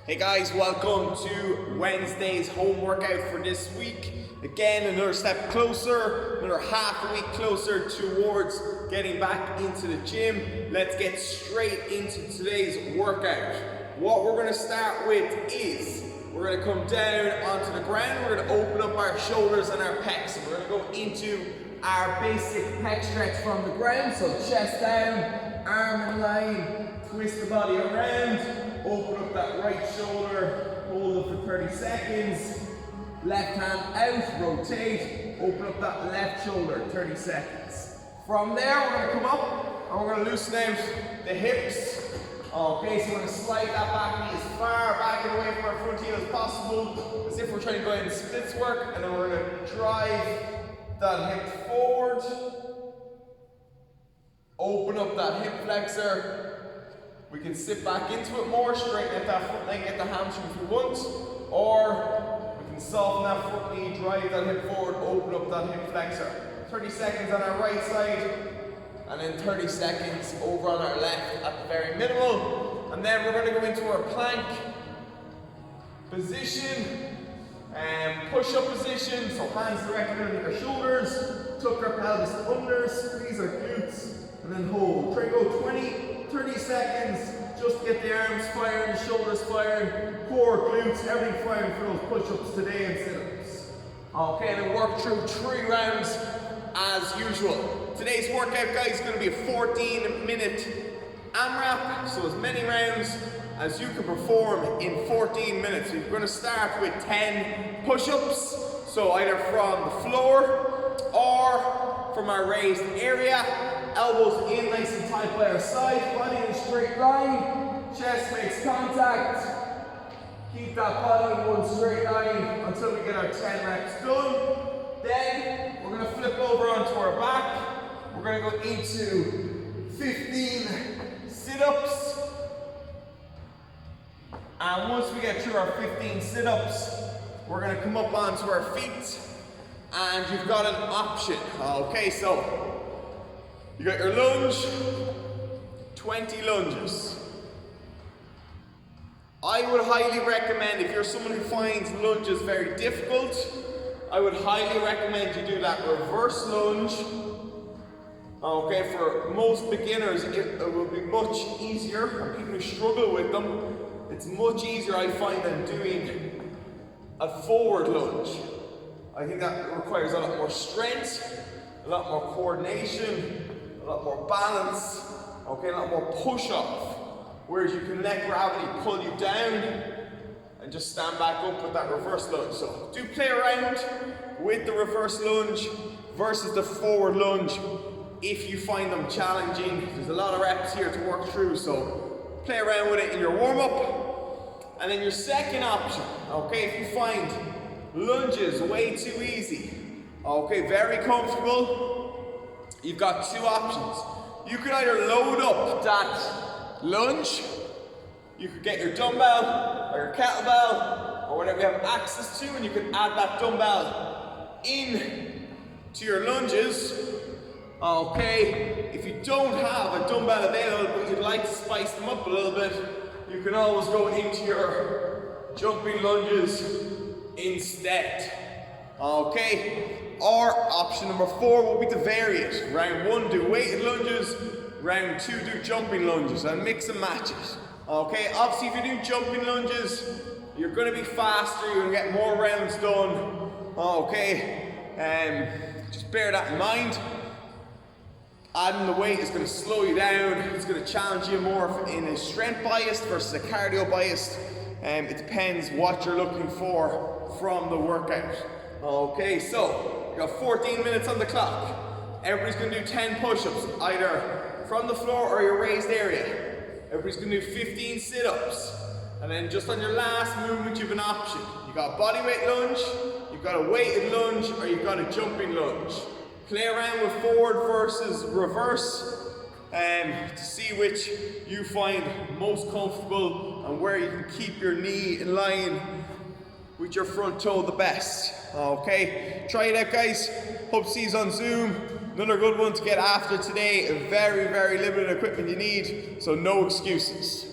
Hey guys, welcome to Wednesday's home workout for this week. Again, another step closer, another half a week closer towards getting back into the gym. Let's get straight into today's workout. What we're going to start with is we're going to come down onto the ground. We're going to open up our shoulders and our pecs. And we're going to go into our basic pec stretch from the ground. So chest down, arm in line, twist the body around, open up that right shoulder, hold it for 30 seconds. Left hand out, rotate, open up that left shoulder, 30 seconds. From there, we're going to come up and we're going to loosen out the hips. Okay, so we're going to slide that back knee as far back and away from our front heel as possible, as if we're trying to go into splits work, and then we're going to drive that hip forward. Open up that hip flexor. We can sit back into it more, straighten out that front leg, get the hamstring if we want, or we can soften that front knee, drive that hip forward, open up that hip flexor. 30 seconds on our right side, and then 30 seconds over on our left at the very minimal. And then we're going to go into our plank position, and push-up position, so hands directly under our shoulders, tuck our pelvis under, squeeze our glutes, and then hold. Try to go 30 seconds, just to get the arms firing, the shoulders firing, core, glutes, everything firing for those push-ups today and sit-ups. Okay, then work through 3 rounds as usual. Today's workout, guys, is going to be a 14-minute amrap, so as many rounds as you can perform in 14 minutes. So you're going to start with 10 push-ups, so either from the floor or from our raised area. Elbows in nice and tight by our side, body in a straight line, chest makes contact. Keep that body in one straight line until we get our 10 reps done. Then we're going to flip over onto our back. We're going to go into 15 sit-ups. And once we get through our 15 sit-ups, we're going to come up onto our feet, and you've got an option. Okay, so you got your lunge, 20 lunges. I would highly recommend, if you're someone who finds lunges very difficult, I would highly recommend you do that reverse lunge. Okay, for most beginners, it will be much easier, and people who struggle with them, it's much easier, I find, than doing a forward lunge. I think that requires a lot more strength, a lot more coordination, a lot more balance, okay, a lot more push-off, whereas you can let gravity pull you down and just stand back up with that reverse lunge. So do play around with the reverse lunge versus the forward lunge if you find them challenging. There's a lot of reps here to work through, so play around with it in your warm-up. And then your second option, okay, if you find lunges way too easy, okay, very comfortable, you've got 2 options. You could either load up that lunge, you could get your dumbbell or your kettlebell or whatever you have access to, and you can add that dumbbell in to your lunges. Okay, if you don't have a dumbbell available but you'd like to spice them up a little bit, you can always go into your jumping lunges instead. Okay, or option number 4 will be to vary it. Round 1 do weighted lunges, round 2 do jumping lunges, and mix and match it. Okay, obviously if you do jumping lunges, you're going to be faster, you're going to get more rounds done. Okay, just bear that in mind. Adding the weight is going to slow you down, it's going to challenge you more in a strength bias versus a cardio bias. It depends what you're looking for from the workout. Okay, so we got 14 minutes on the clock. Everybody's going to do 10 push-ups, either from the floor or your raised area. Everybody's going to do 15 sit-ups. And then just on your last movement, you have an option. You've got a bodyweight lunge, you've got a weighted lunge, or you've got a jumping lunge. Play around with forward versus reverse to see which you find most comfortable and where you can keep your knee in line with your front toe the best. Okay, try it out, guys. Hope to see you on Zoom. Another good one to get after today. Very, very limited equipment you need, so no excuses.